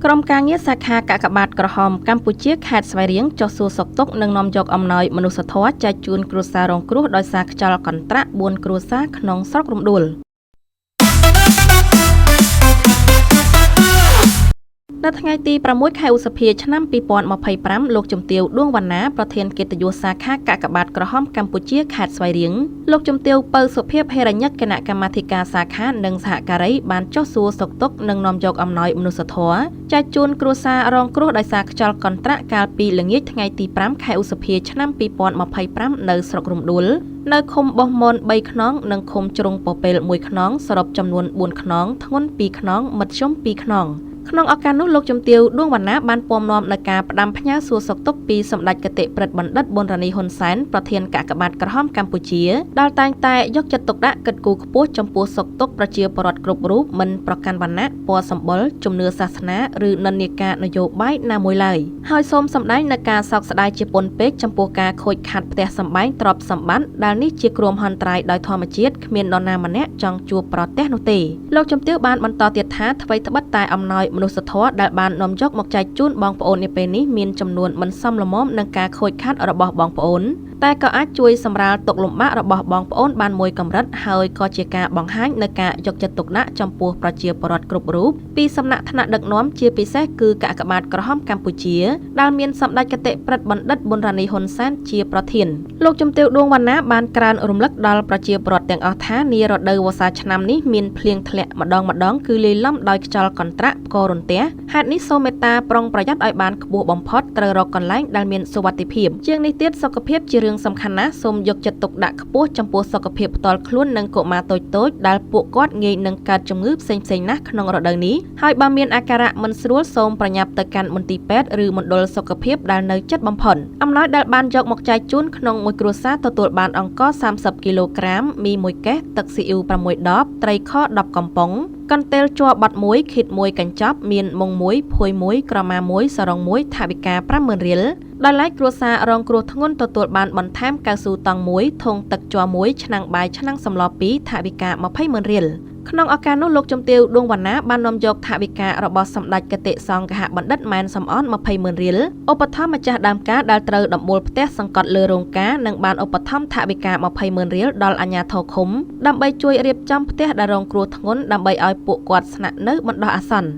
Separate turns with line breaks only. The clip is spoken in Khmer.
ក្រុមការងារសាខាកាកបាទក្រហមកម្ពុជាខេត្តស្វាយរៀងចុះសួរសុខទុក្ខនិងនាំយកអំណោយមនុស្សធម៌ចែកជូនគ្រួសាររងគ្រោះដោយសារខ្យល់កន្ត្រាក់4គ្រួសារក្នុងស្រុករំដួលនៅថ្ងៃទី6ខែឧសភាឆ្នាំ2025លោកជំទាវដួងវណ្ណាប្រធានកិត្តិយសសាខាកាកបាទក្រហមកម្ពុជាខេត្តស្វាយរៀងលោកជំទាវពៅសុភាពហេរញ្ញិកគណៈកម្មាធិការសាខានិងសហការីបានចុះសួរសុខទុក្ខនិងនាំយកអំណោយមនុស្សធម៌ចែកជូនគ្រួសាររងគ្រោះដោយសារខ្យល់កន្ត្រាក់កាលពីល្ងាចថ្ងៃទី5ខែឧសភាឆ្នាំ2025នៅស្រុករំដួលនៅឃុំបោះមន3ខ្នងនិងឃុំជ្រុងពពែល1ខ្នងសរុបចំនួន4ខ្នងធ្ងន់2ខ្នងមធ្យម2ខ្នងក្នុងឱកាសនោះលោកជំទាវដួងវណ្ណាបានពំនាំនៅការផ្ដាំផ្ញើសួរសុខទុក្ខពីសម្ដេចគតិប្រិទ្ធបណ្ឌិតប៊ុនរ៉ានីហ៊ុនសែនប្រធានកាកបាទក្រហមកម្ពុជាដែលតែងតែយកចិត្តទុកដាក់គិតគូរខ្ពស់ចំពោះសុខទុក្ខប្រជាពលរដ្ឋគ្រប់រូបមិនប្រកាន់វណ្ណៈពណ៌សម្បុរជំនឿសាសនាឬនិន្នាការនយោបាយណាមួយឡើយហើយសូមសម្ដែងនៅការសោកស្ដាយជាពន់ពេកចំពោះការខូចខាតផ្ទះសម្បែងទ្រព្យសម្បត្តិដែលនេះជាគ្រោះមហន្តរាយដោយធម្មជាតិគ្មាននរណាម្នាក់ចង់ជួបប្រទះនោះទេលោកជំទាវបានបន្តទៀតថាអ្វីត្បិតតែអំណោយមនុស្សធម៌ដែលបាននាំយកមកចែកជូនបងប្អូននាពេលនេះមានចំនួនមិនសមល្មមនឹងការខូចខាតរបស់បងប្អូនតែក៏អាចជួយសម្រាលទុក្ខលំបាករបស់បងប្អូនបានមួយកម្រិតហើយក៏ជាការបង្ហាញនៅការយកចិត្តទុកដាក់ចំពោះប្រជាពលរដ្ឋគ្រប់រូបពីសំណាក់ថ្នាក់ដឹកនាំជាពិសេសគឺកាកបាទក្រហមកម្ពុជាដែលមានសម្ដេចគតិប្រិទ្ធបណ្ឌិតប៊ុនរ៉ានីហ៊ុនសែនជាប្រធានលោកជំទាវដួងវណ្ណាបានក្រើនរំលឹកដល់ប្រជាពលរដ្ឋទាំងអស់ថានារដូវវស្សាឆ្នាំនេះមានភ្លៀងធ្លាក់ម្ដងគឺលាយឡំដោយខ្យល់កន្ត្រាក់ផ្គររន្ទះហេតុនេះសូមមេត្តាប្រុងប្រយ័ត្នឲ្យបានខ្ពស់បំផុតត្រូវរកកន្លែងដែលមានសុវត្ថិភាពជាងនេះទៀតសុខភាពជារឿងសំខាន់ណាស់សូមយកចិត្តទុកដាក់ខ្ពស់ចំពោះសុខភាពផ្ទាល់ខ្លួននិងកុមារតូចៗដែលពួកគាត់ងាយនឹងកើតជំងឺផ្សេងៗណាស់ក្នុងរដូវនេះហើយបើមានអាការៈមិនស្រួលសូមប្រញាប់ទៅកាន់មន្ទីរពេទ្យឬមណ្ឌលសុខភាពដែលនៅជិតបំផុតអំណោយដែលបានយកមកចែកជូនក្នុងមួយគ្រួសារទទួលបានអង្ករ30គីឡូក្រាមមី1កេសទឹកស៊ីអ៊ីវ6ដបត្រីខ10កំប៉ុងកន្ទេលជ័របាត់1ខិត1កញ្ចប់មានមុង1ភួយ1ក្រមា1សរង1ថវិកា50000រៀលដោយឡែកគ្រួសាររងគ្រោះធ្ងន់ទទួលបានបន្ថែមកៅស៊ូតង់1ធុងទឹកជ័រ1ឆ្នាំងបាយឆ្នាំងសម្ល2ថវិកា20000រៀលក្នុងឱកាសនោះលោកជំទាវដួងវណ្ណាបាននាំយកថវិការបស់សម្ដេចគតិសង្ឃបណ្ឌិតម៉ែនសំអន20000រៀលឧបត្ថម្ភម្ចាស់ដើមការដែលត្រូវដំបូលផ្ទះសង្កត់លើរោងការនិងបានឧបត្ថម្ភថវិកា20000រៀលដល់អាជ្ញាធរឃុំដើម្បីជួយរៀបចំផ្ទះដែលរងគ្រោះធ្ងន់ដើម្បីឲ្យពួកគាត់ស្នាក់នៅបណ្ដោះអាសន្ន